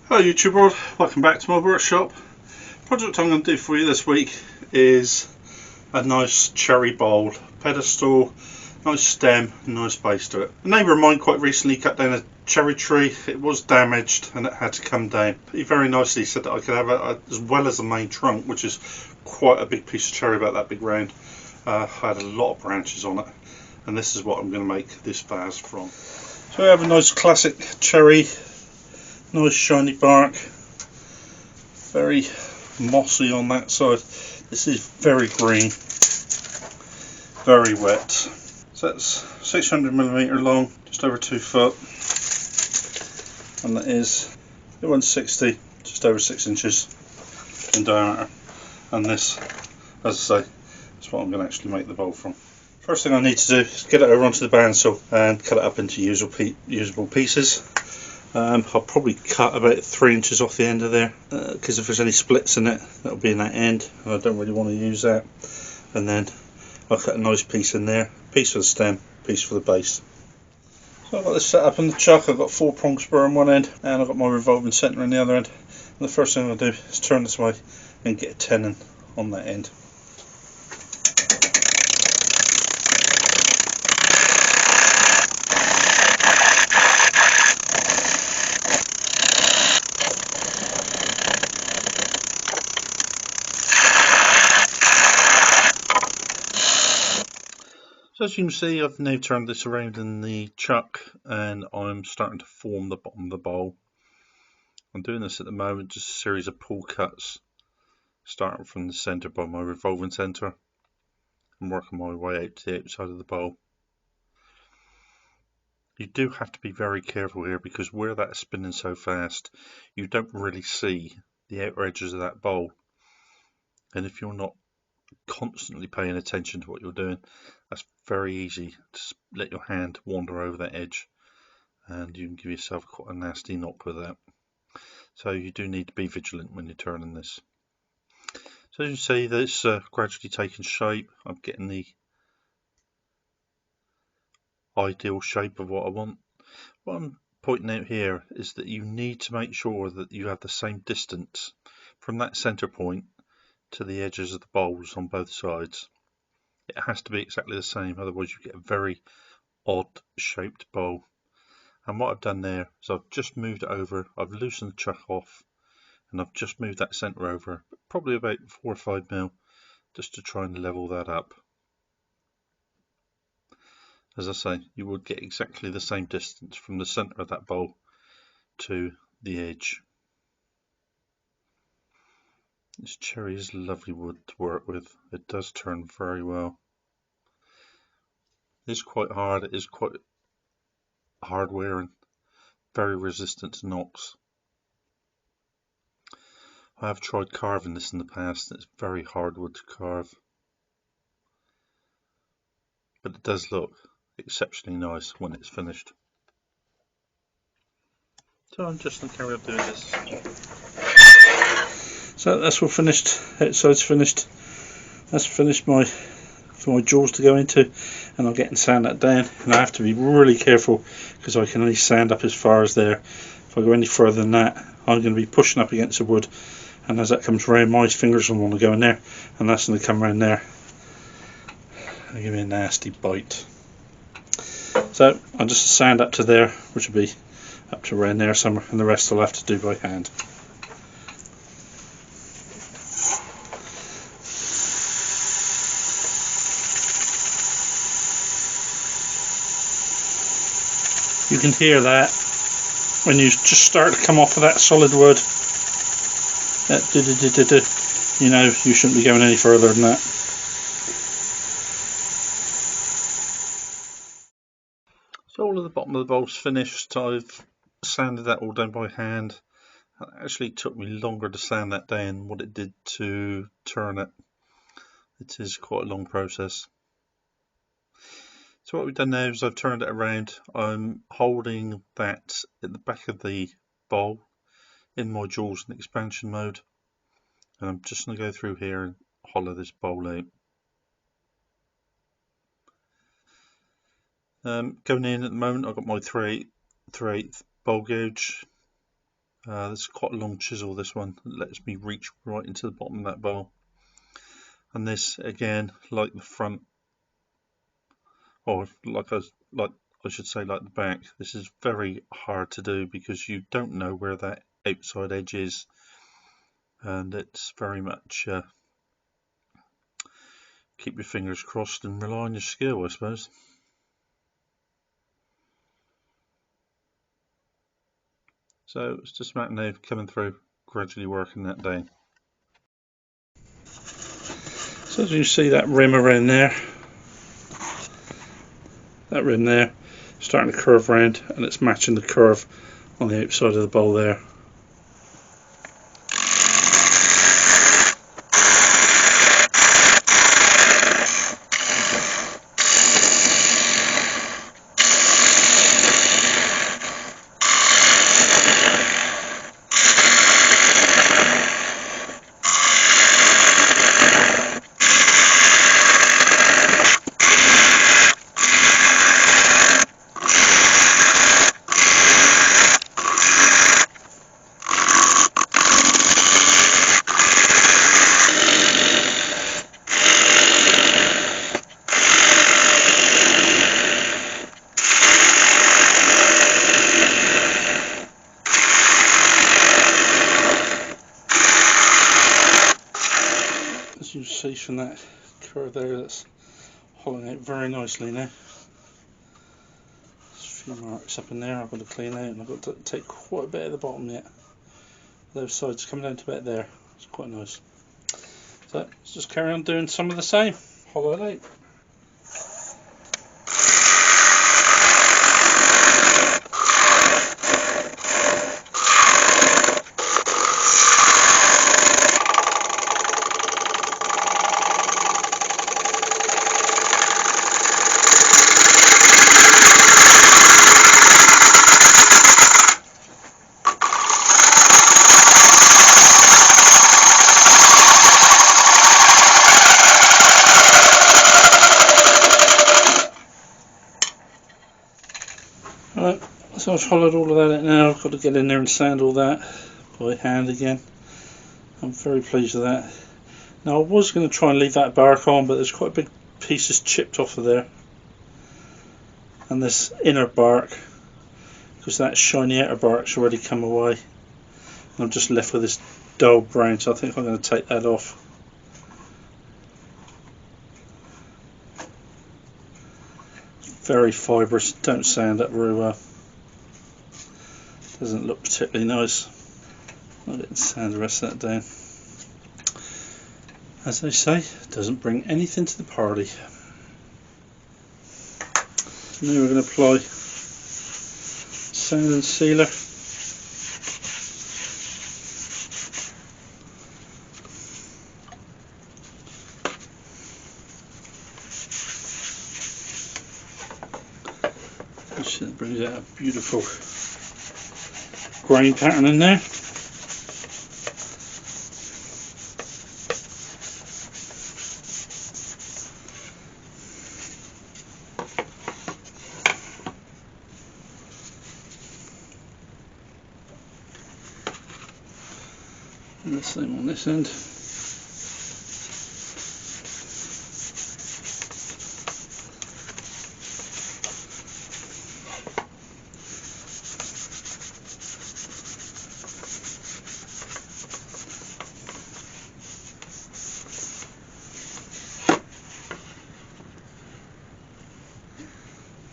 Hello YouTube world, welcome back to my workshop. Project I'm going to do for you this week is a nice cherry bowl, pedestal, nice stem, nice base to it. A neighbour of mine quite recently cut down a cherry tree. It was damaged and it had to come down. He very nicely said that I could have it as well as the main trunk, which is quite a big piece of cherry, about that big round. I had a lot of branches on it, and this is what I'm going to make this vase from. So I have a nice classic cherry. Nice shiny bark, very mossy on that side. This is very green, very wet. So that's 600mm long, just over 2 foot, and that is 160, just over 6 inches in diameter. And this, as I say, is what I'm going to actually make the bowl from. First thing I need to do is get it over onto the bandsaw and cut it up into usable pieces. I'll probably cut about 3 inches off the end of there, because if there's any splits in it, that'll be in that end, and I don't really want to use that. And then I'll cut a nice piece in there, piece for the stem, piece for the base. So I've got this set up in the chuck. I've got 4-prong spur on one end, and I've got my revolving centre on the other end. And the first thing I'll do is turn this way and get a tenon on that end. So as you can see, I've now turned this around in the chuck and I'm starting to form the bottom of the bowl. I'm doing this at the moment, just a series of pull cuts, starting from the centre by my revolving centre and working my way out to the outside of the bowl. You do have to be very careful here, because where that's spinning so fast, you don't really see the outer edges of that bowl. And if you're not constantly paying attention to what you're doing, that's very easy to let your hand wander over that edge, and you can give yourself quite a nasty knock with that. So you do need to be vigilant when you're turning this. So as you see, this gradually taking shape. I'm getting the ideal shape of what I want. What I'm pointing out here is that you need to make sure that you have the same distance from that center point to the edges of the bowls on both sides. It has to be exactly the same, otherwise you get a very odd shaped bowl. And what I've done there is I've just moved it over, I've loosened the chuck off, and I've just moved that centre over, probably about 4 or 5 mil, just to try and level that up. As I say, you would get exactly the same distance from the centre of that bowl to the edge. This cherry is lovely wood to work with. It does turn very well. It is quite hard, it is quite hard wearing, very resistant to knocks. I have tried carving this in the past, and it's very hard wood to carve. But it does look exceptionally nice when it's finished. So I'm just going to carry on doing this. So that's all finished, outside's finished. That's finished for my jaws to go into, and I'll get and sand that down. And I have to be really careful, because I can only sand up as far as there. If I go any further than that, I'm going to be pushing up against the wood, and as that comes around, my fingers will want to go in there, and that's going to come around there and give me a nasty bite. So I'll just sand up to there, which will be up to around there somewhere, and the rest I'll have to do by hand. You can hear that when you just start to come off of that solid wood. That you know you shouldn't be going any further than that. So all of the bottom of the bowl's finished. I've sanded that all down by hand. It actually took me longer to sand that down than what it did to turn it. It is quite a long process. So what we've done now is I've turned it around. I'm holding that at the back of the bowl in my jaws and expansion mode, and I'm just going to go through here and hollow this bowl out. Going in at the moment, I've got my 3/8 bowl gauge. This is quite a long chisel, this one. It lets me reach right into the bottom of that bowl. And this, again, like the front, or like I should say like the back, this is very hard to do because you don't know where that outside edge is, and it's very much keep your fingers crossed and rely on your skill, I suppose. So it's just a matter now coming through, gradually working that down. So as you see, that rim around there, that rim there, starting to curve round, and it's matching the curve on the outside of the bowl there. As you see from that curve there, that's hollowing out very nicely now. There's a few marks up in there I've got to clean out, and I've got to take quite a bit of the bottom yet. Those sides coming down to about there. It's quite nice. So let's just carry on doing some of the same. Hollow it out. Right, so I've hollowed all of that out now. I've got to get in there and sand all that by hand again. I'm very pleased with that. Now I was going to try and leave that bark on, but there's quite big pieces chipped off of there. And this inner bark, because that shiny outer bark's already come away. And I'm just left with this dull brown, so I think I'm going to take that off. Very fibrous, don't sand up very well. Doesn't look particularly nice. I'll get the sand the rest of that down. As they say, doesn't bring anything to the party. Now we're going to apply sand and sealer. That brings out a beautiful grain pattern in there. And the same on this end.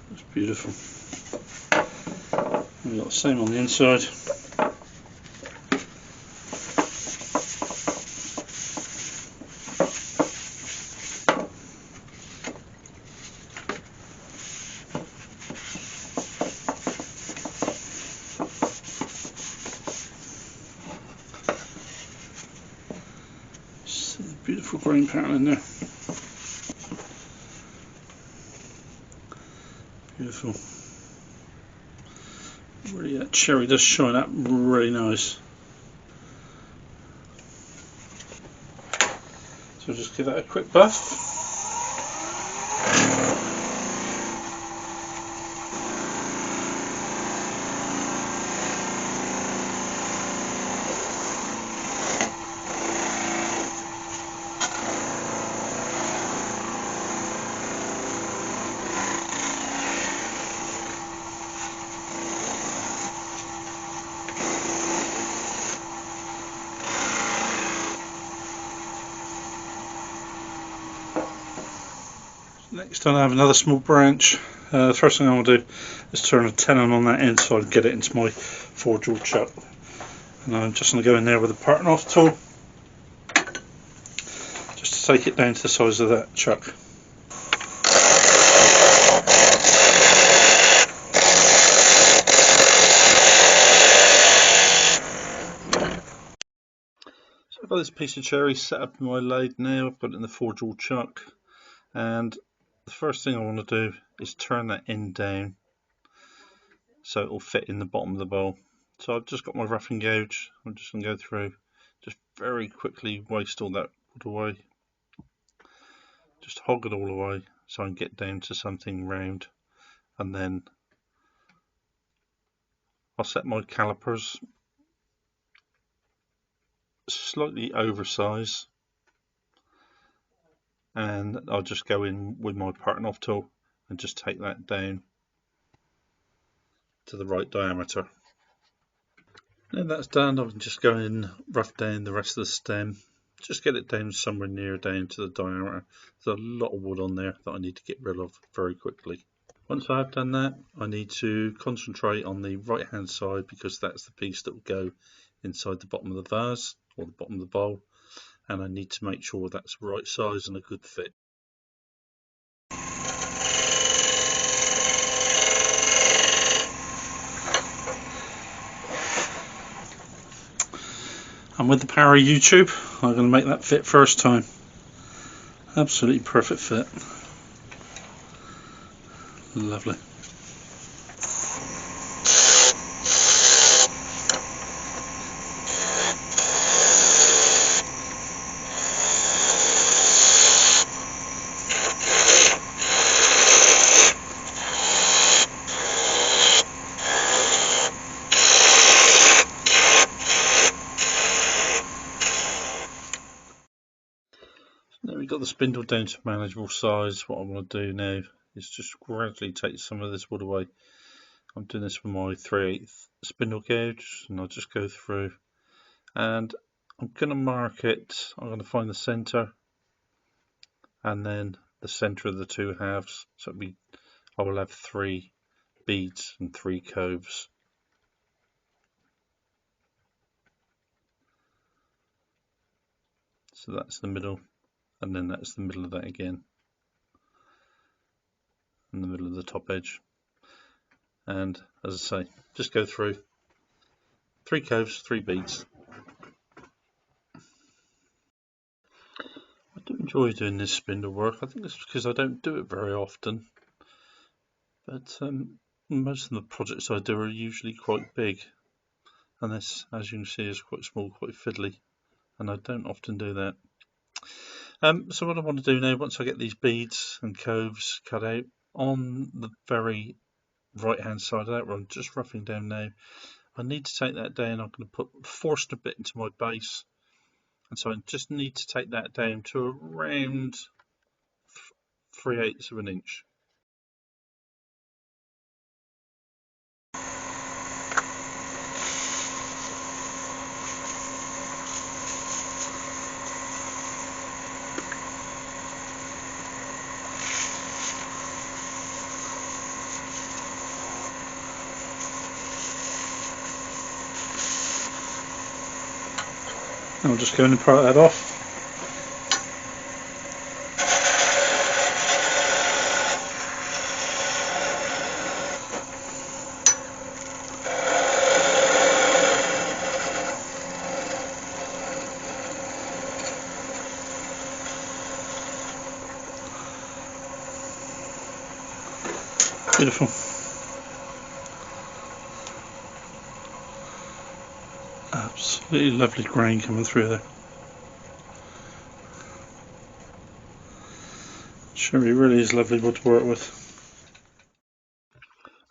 That's beautiful. We've got the same on the inside. See the beautiful grain pattern in there. Beautiful. Really, that cherry does shine up really nice. So just give that a quick buff. Next I have another small branch. The first thing I want to do is turn a tenon on that end so I can get it into my 4-jaw chuck. And I'm just going to go in there with a parting off tool, just to take it down to the size of that chuck. So I've got this piece of cherry set up in my lathe now. I've got it in the 4-jaw chuck, and the first thing I want to do is turn that end down so it will fit in the bottom of the bowl. So I've just got my roughing gouge. I'm just going to go through, just very quickly waste all that wood away. Just hog it all away so I can get down to something round, and then I'll set my calipers slightly oversize, and I'll just go in with my parting off tool and just take that down to the right diameter. When that's done, I can just go in, rough down the rest of the stem, just get it down somewhere near down to the diameter. There's a lot of wood on there that I need to get rid of very quickly. Once I've done that, I need to concentrate on the right hand side, because that's the piece that will go inside the bottom of the vase or the bottom of the bowl, and I need to make sure that's the right size and a good fit. And with the power of YouTube, I'm going to make that fit first time. Absolutely perfect fit. Lovely. Now we've got the spindle down to manageable size. What I want to do now is just gradually take some of this wood away. I'm doing this with my 3/8 spindle gauge, and I'll just go through, and I'm going to mark it. I'm going to find the centre and then the centre of the two halves. So I will have 3 beads and 3 coves. So that's the middle, and then that's the middle of that again, in the middle of the top edge. And as I say, just go through 3 coves, 3 beads. I do enjoy doing this spindle work. I think it's because I don't do it very often, but most of the projects I do are usually quite big, and this, as you can see, is quite small, quite fiddly, and I don't often do that. So what I want to do now, once I get these beads and coves cut out, on the very right hand side of that, where I'm just roughing down now, I need to take that down. I'm going to force a bit into my base, and so I just need to take that down to around 3/8 of an inch. I'll just go in and part that off. Beautiful. Absolutely lovely grain coming through there. Cherry really is lovely wood to work with.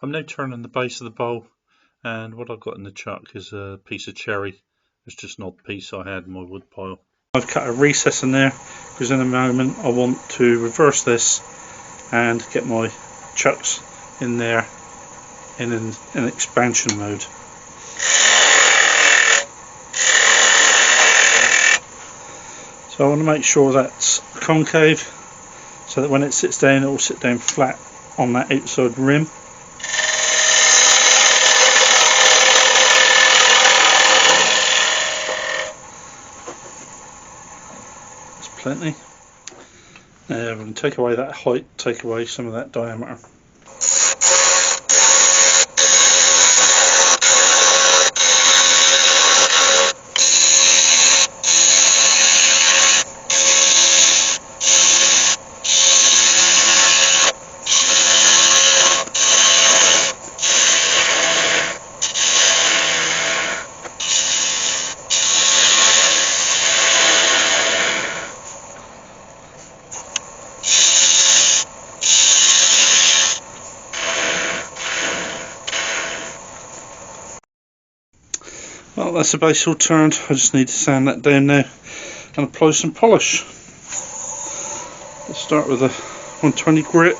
I'm now turning the base of the bowl, and what I've got in the chuck is a piece of cherry. It's just an odd piece I had in my wood pile. I've cut a recess in there because in a moment I want to reverse this and get my chucks in there in an expansion mode. So I want to make sure that's concave, so that when it sits down, it will sit down flat on that outside rim. That's plenty. Now we can take away that height, take away some of that diameter. Well, that's the base all turned. I just need to sand that down now and apply some polish. Let's start with a 120 grit.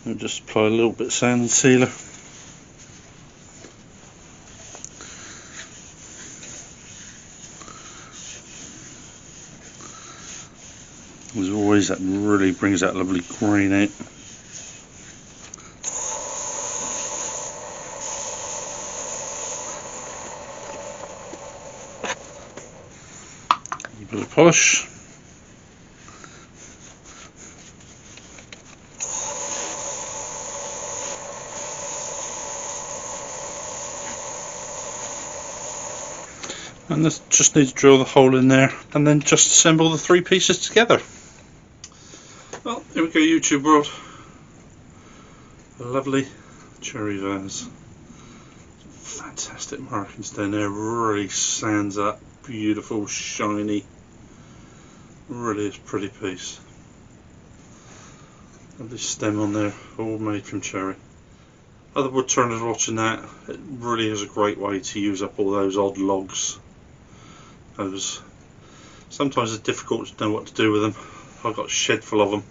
And just apply a little bit of sand and sealer. As always, that really brings that lovely grain out. A bit of polish. And this just need to drill the hole in there and then just assemble the three pieces together. Well, here we go, YouTube world. A lovely cherry vase. Fantastic markings down there, really stands up, beautiful, shiny. Really is a pretty piece. Lovely stem on there, all made from cherry. Other wood turners watching that, it really is a great way to use up all those odd logs. Sometimes it's difficult to know what to do with them. I've got a shed full of them,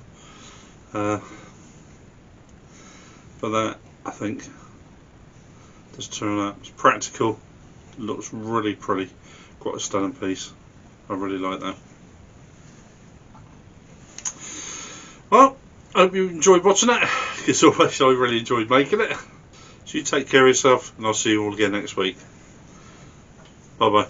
but that, I think, does turn out. It's practical, looks really pretty, quite a stunning piece. I really like that. Well, I hope you enjoyed watching it. As always, I really enjoyed making it. So you take care of yourself, and I'll see you all again next week. Bye bye.